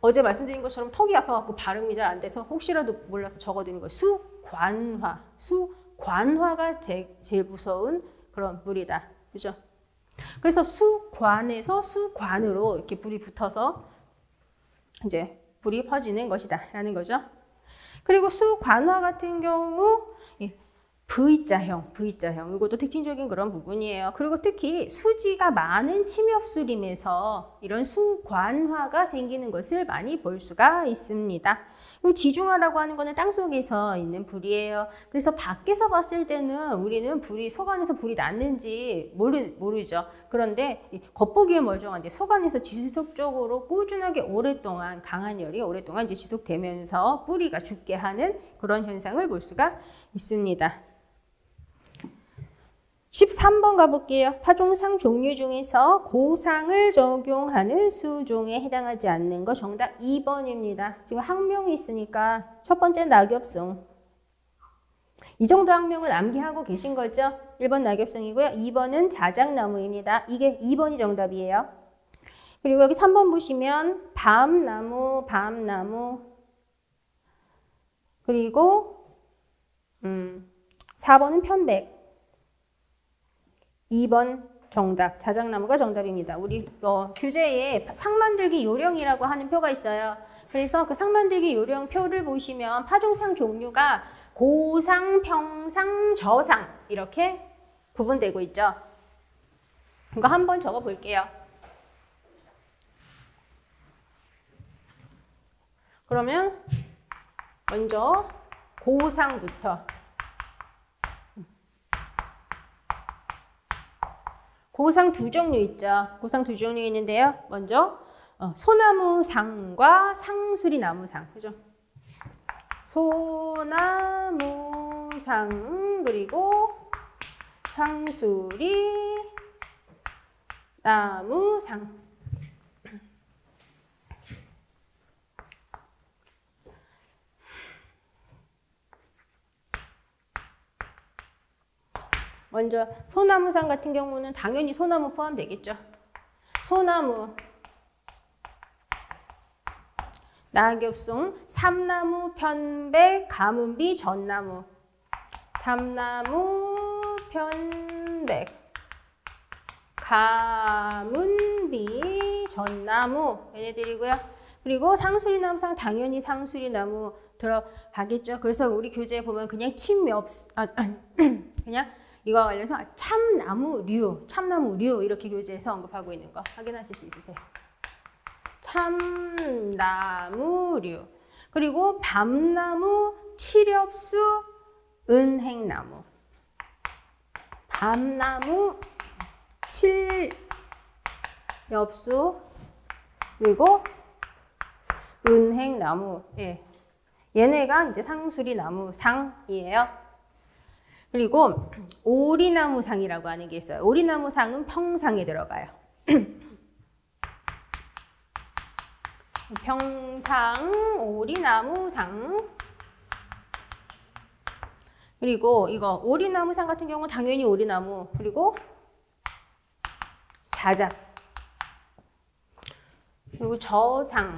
어제 말씀드린 것처럼 턱이 아파갖고 발음이 잘 안 돼서 혹시라도 몰라서 적어드린 거예요. 수관화가 제일 무서운 그런 물이다. 그죠? 그래서 수관에서 수관으로 이렇게 불이 붙어서 이제 불이 퍼지는 것이다. 라는 거죠. 그리고 수관화 같은 경우 V자형 이것도 특징적인 그런 부분이에요. 그리고 특히 수지가 많은 침엽수림에서 이런 수관화가 생기는 것을 많이 볼 수가 있습니다. 그리고 지중화라고 하는 거는 땅속에서 있는 불이에요. 그래서 밖에서 봤을 때는 우리는 속안에서 불이 났는지 모르죠. 그런데 겉보기에 멀쩡한데 속안에서 지속적으로 꾸준하게 오랫동안 강한 열이 오랫동안 이제 지속되면서 뿌리가 죽게 하는 그런 현상을 볼 수가 있습니다. 13번 가볼게요. 파종상 종류 중에서 고상을 적용하는 수종에 해당하지 않는 거 정답 2번입니다. 지금 학명이 있으니까 첫 번째 낙엽송. 이 정도 학명은 암기하고 계신 거죠? 1번 낙엽송이고요. 2번은 자작나무입니다. 이게 2번이 정답이에요. 그리고 여기 3번 보시면 밤나무 그리고 4번은 편백. 2번 정답. 자작나무가 정답입니다. 우리 교재에 상 만들기 요령이라고 하는 표가 있어요. 그래서 그 상 만들기 요령 표를 보시면 파종상 종류가 고상, 평상, 저상 이렇게 구분되고 있죠. 이거 한번 적어 볼게요. 그러면 먼저 고상부터. 고상 두 종류 있죠. 고상 두 종류 있는데요. 먼저 소나무상과 상수리나무상. 그죠? 소나무상 그리고 상수리나무상. 먼저 소나무상 같은 경우는 당연히 소나무 포함되겠죠. 소나무, 낙엽송, 삼나무, 편백, 가문비, 전나무. 삼나무, 편백, 가문비, 전나무 얘네들이고요. 그리고 상수리나무상 당연히 상수리나무 들어가겠죠. 그래서 우리 교재에 보면 그냥 그냥 이거와 관련해서 참나무류 이렇게 교재에서 언급하고 있는 거 확인하실 수 있으세요. 참나무류. 그리고 밤나무, 칠엽수, 은행나무. 밤나무, 칠엽수, 그리고 은행나무. 예. 얘네가 이제 상수리나무 상이에요. 그리고 오리나무상이라고 하는 게 있어요. 오리나무상은 평상에 들어가요. 평상, 오리나무상. 그리고 이거 오리나무상 같은 경우는 당연히 오리나무. 그리고 자작. 그리고 저상.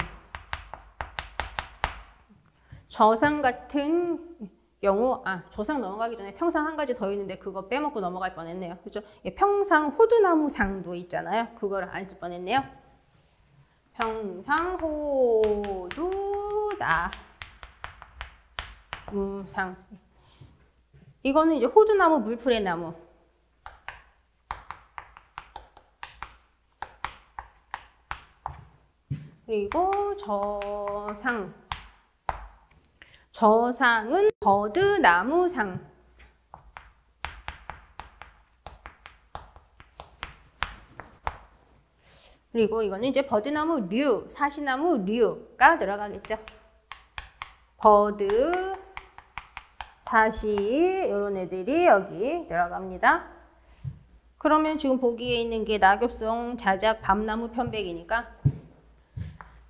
저상 같은 경우, 저상 넘어가기 전에 평상 한 가지 더 있는데 그거 빼먹고 넘어갈 뻔했네요. 그죠? 예, 평상 호두나무상도 있잖아요. 그걸 안 쓸 뻔했네요. 평상 호두나무상. 이거는 이제 호두나무, 물풀의 나무. 그리고 저상. 저상은 버드나무상. 그리고 이거는 이제 버드나무류, 사시나무류가 들어가겠죠. 버드, 사시 이런 애들이 여기 들어갑니다. 그러면 지금 보기에 있는 게 낙엽송, 자작, 밤나무, 편백이니까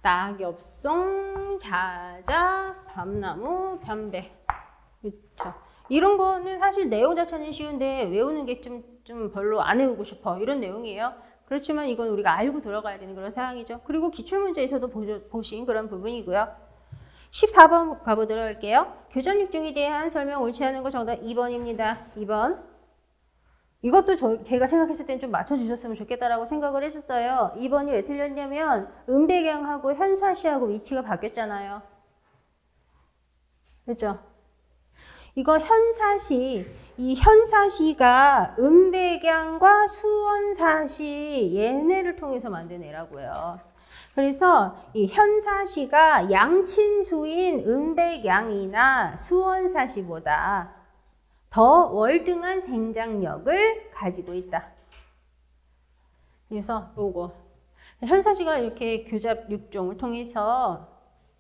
낙엽송, 자작, 밤나무, 편백. 그렇죠. 이런 거는 사실 내용 자체는 쉬운데 외우는 게 좀 별로 안 외우고 싶어. 이런 내용이에요. 그렇지만 이건 우리가 알고 들어가야 되는 그런 사항이죠. 그리고 기출문제에서도 보신 그런 부분이고요. 14번 가보도록 할게요. 교전 육종에 대한 설명 옳지 않은 거 정답 2번입니다. 2번. 이것도 제가 생각했을 땐 좀 맞춰주셨으면 좋겠다라고 생각을 했었어요. 2번이 왜 틀렸냐면 음백양하고 현사시하고 위치가 바뀌었잖아요. 그렇죠? 이거 현사시, 이 현사시가 음백양과 수원사시 얘네를 통해서 만든 애라고요. 그래서 이 현사시가 양친수인 음백양이나 수원사시보다 더 월등한 생장력을 가지고 있다. 그래서 요거 현사시가 이렇게 교잡 6종을 통해서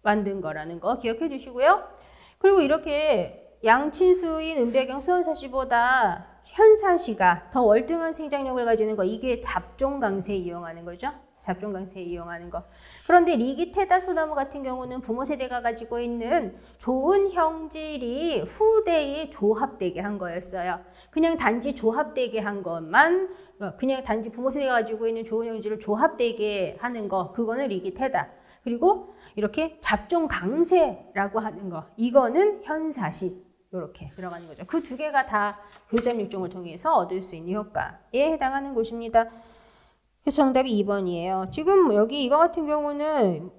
만든 거라는 거 기억해 주시고요. 그리고 이렇게 양친수인 음백양 수원사시보다 현사시가 더 월등한 생장력을 가지는 거, 이게 잡종강세에 이용하는 거죠. 잡종강세에 이용하는 거. 그런데 리기테다 소나무 같은 경우는 부모 세대가 가지고 있는 좋은 형질이 후대에 조합되게 한 거였어요. 그냥 단지 조합되게 한 것만, 그냥 단지 부모 세대가 가지고 있는 좋은 형질을 조합되게 하는 거, 그거는 리기테다. 그리고 이렇게 잡종강세라고 하는 거, 이거는 현사시. 이렇게 들어가는 거죠. 그 두 개가 다 교점 육종을 통해서 얻을 수 있는 효과에 해당하는 곳입니다. 그래서 정답이 2번이에요. 지금 여기 이거 같은 경우는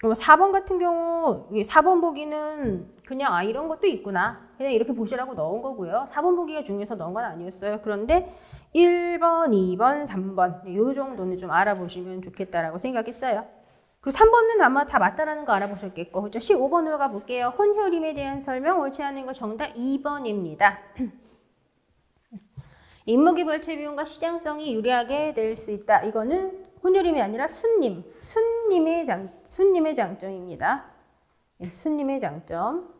4번 같은 경우 4번 보기는 그냥 이런 것도 있구나. 그냥 이렇게 보시라고 넣은 거고요. 4번 보기가 중요해서 넣은 건 아니었어요. 그런데 1번, 2번, 3번 이 정도는 좀 알아보시면 좋겠다라고 생각했어요. 그리고 3번은 아마 다 맞다라는 거 알아보셨겠고, 그렇죠? 15번으로 가볼게요. 혼혈임에 대한 설명 옳지 않은 거 정답 2번입니다. 인목의 벌채 비용과 시장성이 유리하게 될 수 있다. 이거는 혼혈임이 아니라 순님의 장점입니다. 순님의 장점.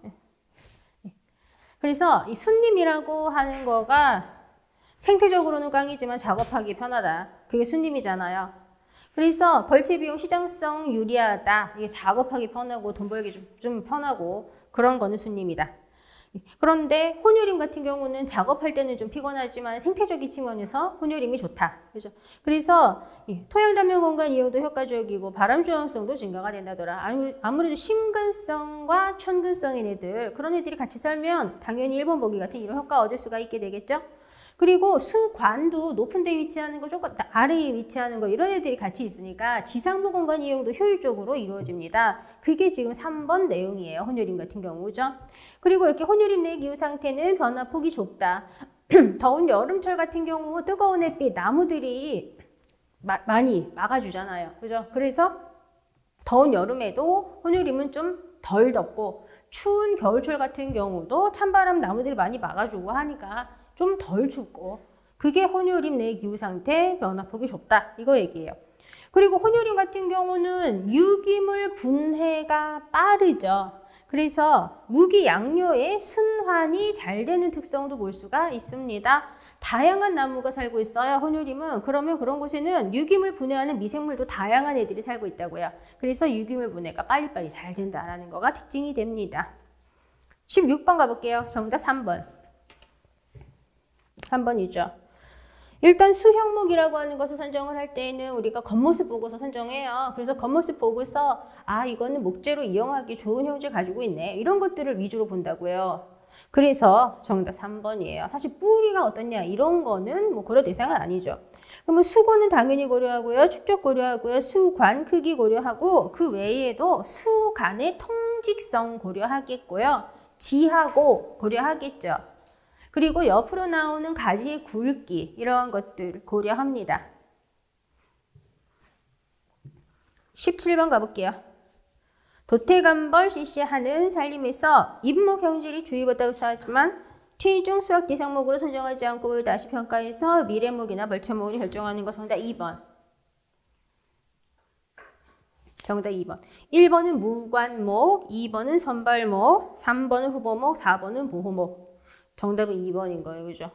그래서 이 순님이라고 하는 거가 생태적으로는 깡이지만 작업하기 편하다. 그게 순님이잖아요. 그래서 벌채 비용 시장성 유리하다. 이게 작업하기 편하고 돈 벌기 좀 편하고 그런 거는 순님이다. 그런데 혼혈임 같은 경우는 작업할 때는 좀 피곤하지만 생태적인 측면에서 혼혈임이 좋다. 그죠? 그래서 토양 단면 공간 이용도 효과적이고 바람 저항성도 증가가 된다더라. 아무래도 심근성과 촌근성인 애들, 그런 애들이 같이 살면 당연히 1번 보기 같은 이런 효과 얻을 수가 있게 되겠죠? 그리고 수관도 높은 데 위치하는 거, 조금 아래에 위치하는 거, 이런 애들이 같이 있으니까 지상부 공간 이용도 효율적으로 이루어집니다. 그게 지금 3번 내용이에요. 혼혈임 같은 경우죠. 그리고 이렇게 혼혈임 내 기후 상태는 변화폭이 좁다. 더운 여름철 같은 경우 뜨거운 햇빛, 나무들이 많이 막아주잖아요. 그죠? 그래서 더운 여름에도 혼혈임은 좀 덜 덥고, 추운 겨울철 같은 경우도 찬바람 나무들이 많이 막아주고 하니까 좀 덜 춥고, 그게 혼혈임 내 기후 상태 변화폭이 좁다. 이거 얘기예요. 그리고 혼혈임 같은 경우는 유기물 분해가 빠르죠. 그래서 무기 양료의 순환이 잘 되는 특성도 볼 수가 있습니다. 다양한 나무가 살고 있어요. 혼혈임은. 그러면 그런 곳에는 유기물 분해하는 미생물도 다양한 애들이 살고 있다고요. 그래서 유기물 분해가 빨리빨리 잘 된다라는 거가 특징이 됩니다. 16번 가볼게요. 정답 3번. 3번이죠. 일단 수형목이라고 하는 것을 선정을 할 때에는 우리가 겉모습 보고서 선정해요. 그래서 겉모습 보고서 이거는 목재로 이용하기 좋은 형질 가지고 있네. 이런 것들을 위주로 본다고요. 그래서 정답 3번이에요. 사실 뿌리가 어떻냐 이런 거는 뭐 고려 대상은 아니죠. 그러면 수고는 당연히 고려하고요. 축적 고려하고요. 수관 크기 고려하고 그 외에도 수간의 통직성 고려하겠고요. 지하고 고려하겠죠. 그리고 옆으로 나오는 가지의 굵기 이러한 것들 고려합니다. 17번 가볼게요. 도태감벌 실시하는 산림에서 잎목 형질이 주의받다고 하지만 최종 수확 대상목으로 선정하지 않고 다시 평가해서 미래목이나 벌채목으로 결정하는 것 정답 2번. 정답 2번. 1번은 무관목, 2번은 선발목, 3번은 후보목, 4번은 보호목. 정답은 2번인 거예요. 그죠?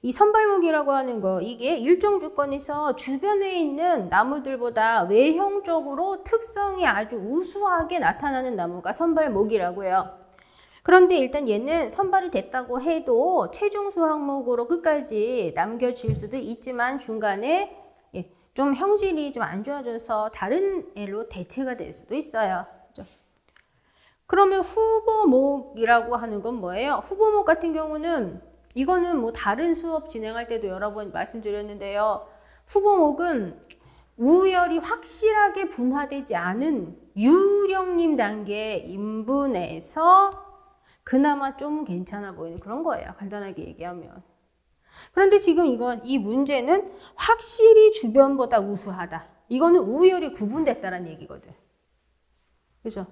이 선발목이라고 하는 거, 이게 일정 조건에서 주변에 있는 나무들보다 외형적으로 특성이 아주 우수하게 나타나는 나무가 선발목이라고요. 그런데 일단 얘는 선발이 됐다고 해도 최종 수확목으로 끝까지 남겨질 수도 있지만 중간에 좀 형질이 좀 안 좋아져서 다른 애로 대체가 될 수도 있어요. 그죠? 그러면 후보목이라고 하는 건 뭐예요? 후보목 같은 경우는 이거는 뭐 다른 수업 진행할 때도 여러 번 말씀드렸는데요. 후보목은 우열이 확실하게 분화되지 않은 유령림 단계 인분에서 그나마 좀 괜찮아 보이는 그런 거예요. 간단하게 얘기하면. 그런데 지금 이 문제는 확실히 주변보다 우수하다. 이거는 우열이 구분됐다는 얘기거든. 그죠?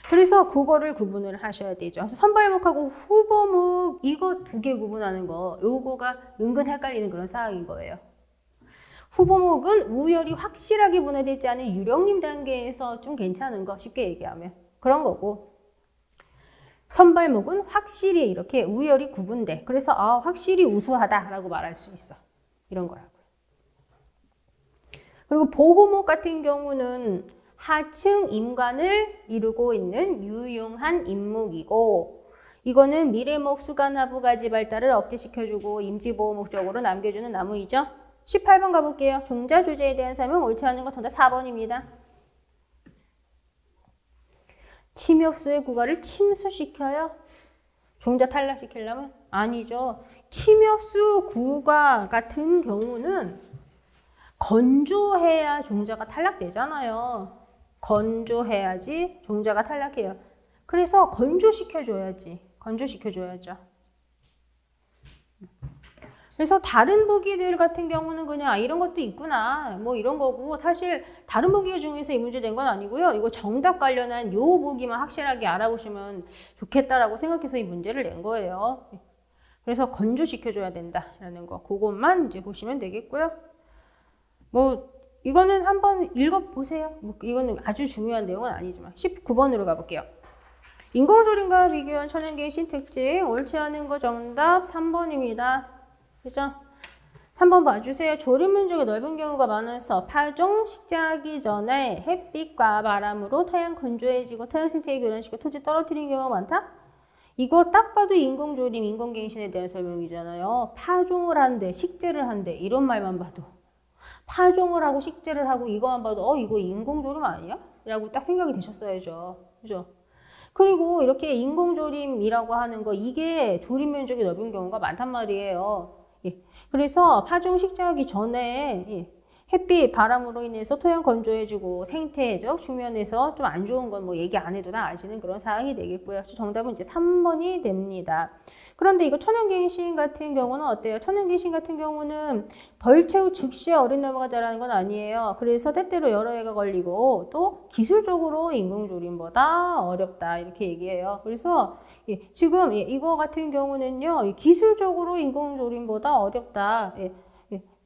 그래서 그거를 구분을 하셔야 되죠. 그래서 선발목하고 후보목 이거 두 개 구분하는 거 요거가 은근 헷갈리는 그런 상황인 거예요. 후보목은 우열이 확실하게 분해되지 않은 유령림 단계에서 좀 괜찮은 거 쉽게 얘기하면 그런 거고 선발목은 확실히 이렇게 우열이 구분돼. 그래서 확실히 우수하다라고 말할 수 있어. 이런 거라고요. 그리고 보호목 같은 경우는 하층 임관을 이루고 있는 유용한 임목이고 이거는 미래목 수간 하부 가지 발달을 억제시켜주고 임지보호 목적으로 남겨주는 나무이죠. 18번 가볼게요. 종자 조제에 대한 설명 옳지 않은 거 정답 4번입니다. 침엽수의 구가를 침수시켜요. 종자 탈락시키려면? 아니죠. 침엽수 구가 같은 경우는 건조해야 종자가 탈락되잖아요. 건조해야지 종자가 탈락해요. 그래서 건조시켜줘야지. 건조시켜줘야죠. 그래서 다른 보기들 같은 경우는 그냥 이런 것도 있구나 뭐 이런 거고, 사실 다른 보기 중에서 이 문제 낸 건 아니고요. 이거 정답 관련한 요 보기만 확실하게 알아보시면 좋겠다라고 생각해서 이 문제를 낸 거예요. 그래서 건조시켜줘야 된다라는 거, 그것만 이제 보시면 되겠고요. 뭐 이거는 한번 읽어보세요. 뭐 이거는 아주 중요한 내용은 아니지만 19번으로 가볼게요. 인공조림과 비교한 천연기신 특징 옳지 않은 거 정답 3번입니다. 그죠? 3번 봐주세요. 조림 면적이 넓은 경우가 많아서 파종 식재하기 전에 햇빛과 바람으로 태양 건조해지고 태양 생태계 교란시키고 토지 떨어뜨리는 경우가 많다? 이거 딱 봐도 인공조림, 인공갱신에 대한 설명이잖아요. 파종을 한대, 식재를 한대, 이런 말만 봐도. 파종을 하고 식재를 하고 이거만 봐도 이거 인공조림 아니야? 라고 딱 생각이 드셨어야죠. 그죠? 그리고 이렇게 인공조림이라고 하는 거, 이게 조림 면적이 넓은 경우가 많단 말이에요. 예. 그래서 파종 식재하기 전에 햇빛, 바람으로 인해서 토양 건조해지고 생태적 측면에서 좀 안 좋은 건 뭐 얘기 안 해도 다 아시는 그런 사항이 되겠고요. 정답은 이제 3번이 됩니다. 그런데 이거 천연갱신 같은 경우는 어때요? 천연갱신 같은 경우는 벌채 후 즉시 어린 나무가 자라는 건 아니에요. 그래서 때때로 여러 해가 걸리고 또 기술적으로 인공조림보다 어렵다 이렇게 얘기해요. 그래서 지금 이거 같은 경우는요, 기술적으로 인공조림보다 어렵다.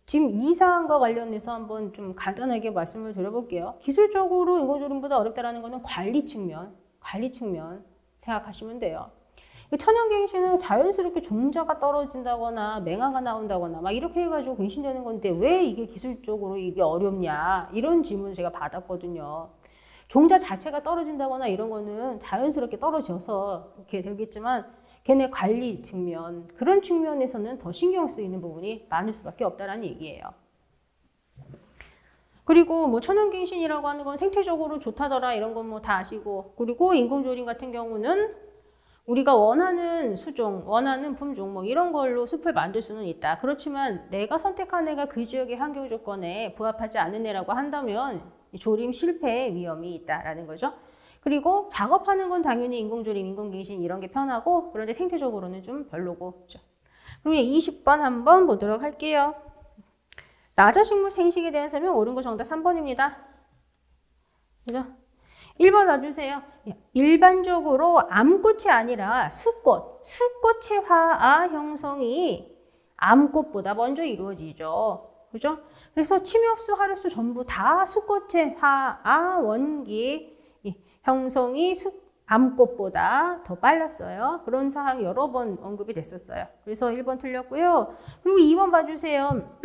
지금 이 사항과 관련해서 한번 좀 간단하게 말씀을 드려볼게요. 기술적으로 인공조림보다 어렵다라는 거는 관리 측면 생각하시면 돼요. 천연갱신은 자연스럽게 종자가 떨어진다거나 맹아가 나온다거나 막 이렇게 해가지고 갱신되는 건데 왜 이게 기술적으로 이게 어렵냐, 이런 질문을 제가 받았거든요. 종자 자체가 떨어진다거나 이런 거는 자연스럽게 떨어져서 이렇게 되겠지만 걔네 관리 측면, 그런 측면에서는 더 신경 쓰이는 부분이 많을 수밖에 없다는 얘기예요. 그리고 뭐 천연갱신이라고 하는 건 생태적으로 좋다더라 이런 건 뭐 다 아시고, 그리고 인공조림 같은 경우는 우리가 원하는 수종, 원하는 품종 뭐 이런 걸로 숲을 만들 수는 있다. 그렇지만 내가 선택한 애가 그 지역의 환경 조건에 부합하지 않는 애라고 한다면 조림 실패의 위험이 있다라는 거죠. 그리고 작업하는 건 당연히 인공조림, 인공갱신 이런 게 편하고, 그런데 생태적으로는 좀 별로고. 그럼 20번 한번 보도록 할게요. 나자식물 생식에 대한 설명 옳은 거 정답 3번입니다. 그죠? 1번 봐주세요. 일반적으로 암꽃이 아니라 수꽃의 화아 형성이 암꽃보다 먼저 이루어지죠. 그죠? 그래서 침엽수, 하류수 전부 다 수꽃의 화아 원기 형성이 암꽃보다 더 빨랐어요. 그런 사항 여러 번 언급이 됐었어요. 그래서 1번 틀렸고요. 그리고 2번 봐주세요.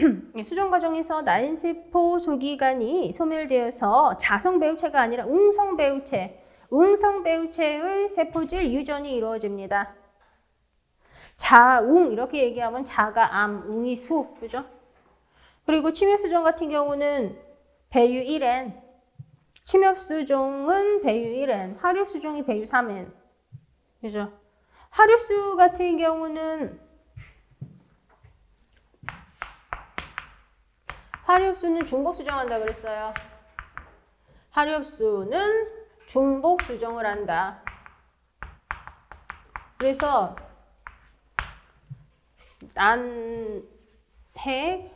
수정 과정에서 난세포 소기관이 소멸되어서 자성배우체가 아니라 웅성배우체의 세포질 유전이 이루어집니다. 자웅 이렇게 얘기하면 자가 암, 웅이 수, 그죠? 그리고 침엽수종 같은 경우는 배유 1N, 침엽수종은 배유 1N, 하류수종이 배유 3N. 그죠? 하류수 같은 경우는 하류수는 중복 수정한다 그랬어요. 하류수는 중복 수정을 한다. 그래서 난핵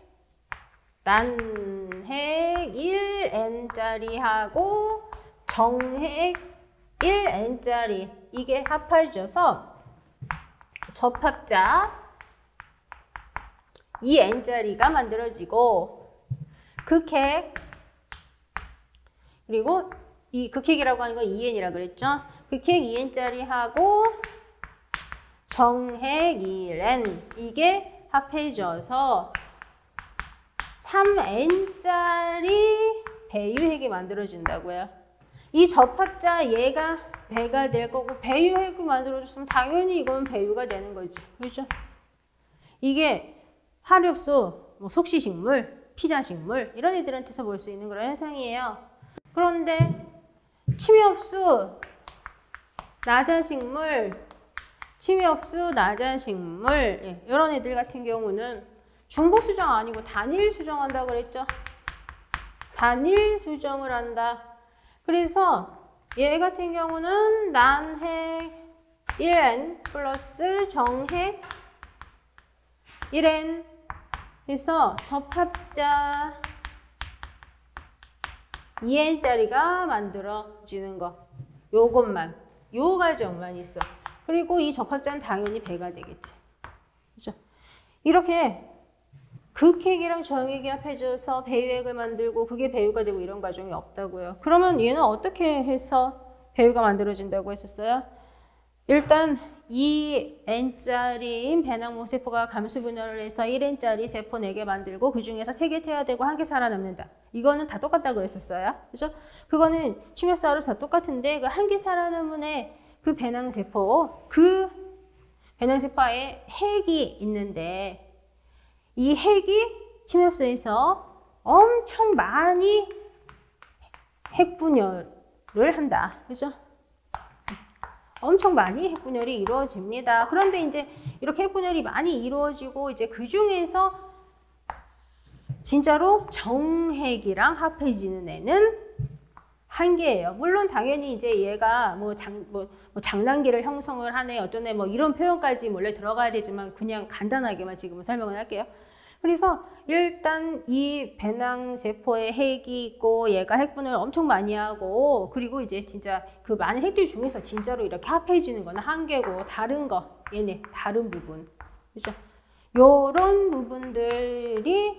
1N짜리하고 정핵 1N짜리 이게 합해져서 접합자 2N짜리가 만들어지고, 극핵, 그리고 이 극핵이라고 하는 건 2N이라고 그랬죠. 극핵 2N짜리하고 정핵 1N 이게 합해져서 3N짜리 배유핵이 만들어진다고요. 이 접합자 얘가 배가 될 거고, 배유핵이 만들어졌으면 당연히 이건 배유가 되는 거지. 그렇죠? 이게 하류수, 뭐 속시식물, 피자식물 이런 애들한테서 볼 수 있는 그런 현상이에요. 그런데 침엽수, 나자식물, 침엽수, 나자식물 예, 이런 애들 같은 경우는 중복 수정 아니고 단일 수정한다 그랬죠. 단일 수정을 한다. 그래서 얘 같은 경우는 난핵 1n 플러스 정핵 1n 그래서 접합자 2n짜리가 만들어지는 거. 요것만, 요 과정만 있어. 그리고 이 접합자는 당연히 배가 되겠지. 그죠? 이렇게 극핵이랑 정핵이 합해져서 배유액을 만들고 그게 배유가 되고 이런 과정이 없다고요. 그러면 얘는 어떻게 해서 배유가 만들어진다고 했었어요? 일단 2n짜리인 배낭모세포가 감수분열을 해서 1n짜리 세포 4개 만들고 그 중에서 3개 태아되고 1개 살아남는다. 이거는 다 똑같다고 그랬었어요. 그죠? 그거는 침엽수하고 다 똑같은데 그 1개 살아남은 애 그 배낭세포, 그 배낭세포에 핵이 있는데 이 핵이 침엽수에서 엄청 많이 핵분열을 한다. 그죠? 엄청 많이 핵분열이 이루어집니다. 그런데 이제 이렇게 핵분열이 많이 이루어지고 이제 그 중에서 진짜로 정핵이랑 합해지는 애는 1개예요. 물론 당연히 이제 얘가 뭐 장난기를 형성을 하네, 어쩌네 뭐 이런 표현까지 원래 들어가야 되지만 그냥 간단하게만 지금은 설명을 할게요. 그래서 일단 이 배낭세포에 핵이 있고 얘가 핵분을 엄청 많이 하고 그리고 이제 진짜 그 많은 핵들 중에서 진짜로 이렇게 합해지는 거는 1개고 다른 거 얘네 다른 부분 그죠? 요런 부분들이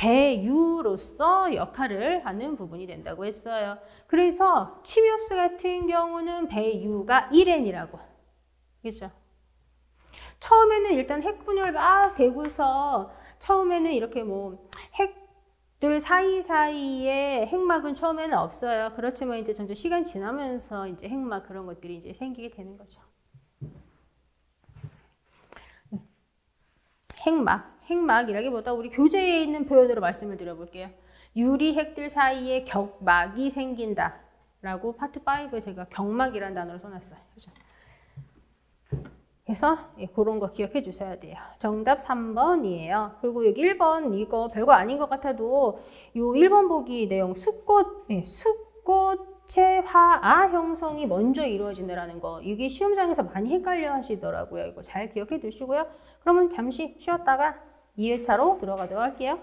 배유로서 역할을 하는 부분이 된다고 했어요. 그래서 침엽수 같은 경우는 배유가 1n이라고 그죠? 처음에는 일단 핵분열 막 되고서 처음에는 이렇게 뭐 핵들 사이사이에 핵막은 처음에는 없어요. 그렇지만 이제 점점 시간 지나면서 이제 핵막 그런 것들이 이제 생기게 되는 거죠. 핵막이라기보다 우리 교재에 있는 표현으로 말씀을 드려볼게요. 유리핵들 사이에 격막이 생긴다 라고 파트 5에 제가 격막이라는 단어를 써놨어요. 그죠? 그래서 그런 거 기억해 주셔야 돼요. 정답 3번이에요. 그리고 여기 1번 이거 별거 아닌 것 같아도 요 1번 보기 내용 숫꽃의 화아 형성이 먼저 이루어진다는 거 이게 시험장에서 많이 헷갈려 하시더라고요. 이거 잘 기억해 두시고요. 그러면 잠시 쉬었다가 2회차로 들어가도록 할게요.